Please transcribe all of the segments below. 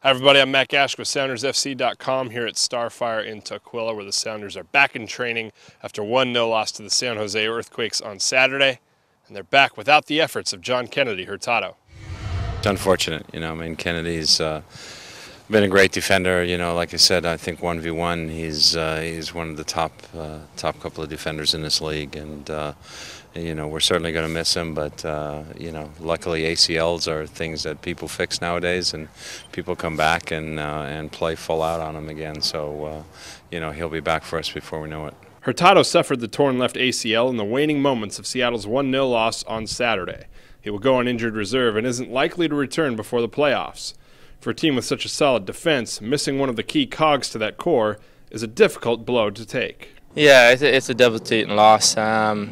Hi everybody, I'm Matt Gash with SoundersFC.com here at Starfire in Tukwila, where the Sounders are back in training after 1-0 loss to the San Jose Earthquakes on Saturday, and they're back without the efforts of Jhon Kennedy Hurtado. It's unfortunate, Kennedy's been a great defender. Like I said, I think 1v1 he's one of the top couple of defenders in this league, and we're certainly going to miss him. But luckily ACLs are things that people fix nowadays, and people come back and play full out on him again. So he'll be back for us before we know it. Hurtado suffered the torn left ACL in the waning moments of Seattle's 1-0 loss on Saturday. He will go on injured reserve and isn't likely to return before the playoffs. For a team with such a solid defense, missing one of the key cogs to that core is a difficult blow to take. Yeah, it's a devastating loss. John's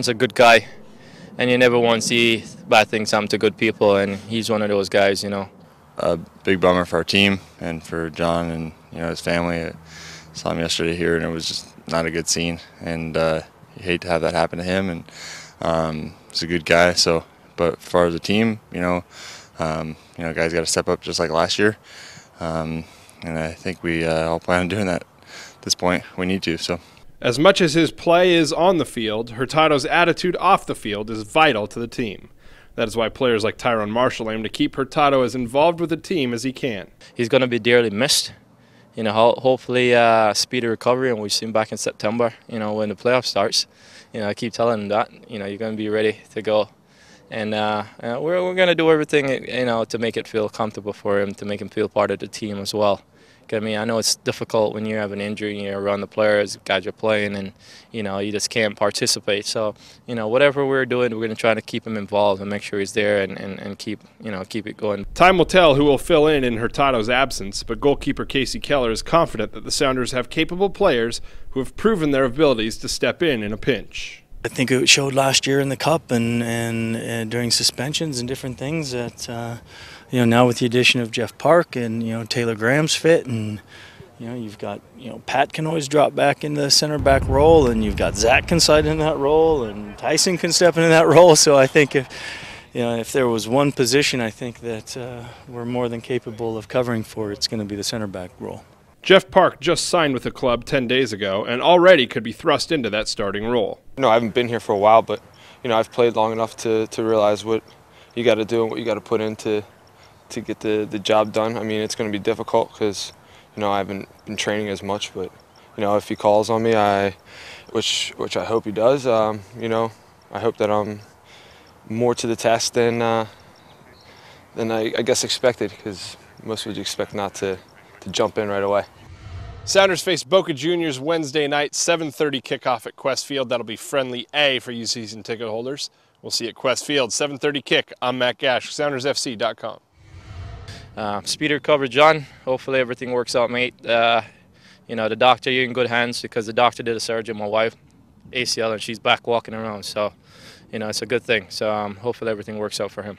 a good guy, and you never want to see bad things happen to good people, and he's one of those guys, A big bummer for our team and for John and his family. I saw him yesterday here, and it was just not a good scene, and you hate to have that happen to him. And he's a good guy. So, but as far as the team, guys got to step up just like last year, and I think we all plan on doing that. At this point, we need to. So, as much as his play is on the field, Hurtado's attitude off the field is vital to the team. That is why players like Tyrone Marshall aim to keep Hurtado as involved with the team as he can. He's going to be dearly missed. Hopefully speedy recovery, and we see him back in September. When the playoff starts. I keep telling him that. You're going to be ready to go. And we're going to do everything, to make it feel comfortable for him, to make him feel part of the team as well. I know it's difficult when you have an injury and you're around the players, guys are playing, and you just can't participate. So whatever we're doing, we're going to try to keep him involved and make sure he's there and keep it going. Time will tell who will fill in Hurtado's absence, but goalkeeper Casey Keller is confident that the Sounders have capable players who have proven their abilities to step in a pinch. I think it showed last year in the Cup and during suspensions and different things that now with the addition of Jeff Park and Taylor Graham's fit, and you've got Pat can always drop back in the center back role, and you've got Zach can slide in that role, and Tyson can step into that role. So I think if there was one position I think that we're more than capable of covering for, it's going to be the center back role. Jeff Park just signed with the club 10 days ago and already could be thrust into that starting role. I haven't been here for a while, but I've played long enough to realize what you got to do and what you got to put in to get the job done. It's going to be difficult because I haven't been training as much, but if he calls on me, which I hope he does, I hope that I'm more to the task than I guess expected, because most would expect not to jump in right away. Sounders face Boca Juniors Wednesday night, 7:30 kickoff at Qwest Field. That'll be friendly A for you season ticket holders. We'll see you at Qwest Field, 7:30 kick. I'm Matt Gash, SoundersFC.com. Speedy recovery, John. Hopefully everything works out, mate. The doctor, you're in good hands, because the doctor did a surgery on my wife, ACL, and she's back walking around. So, it's a good thing. So hopefully everything works out for him.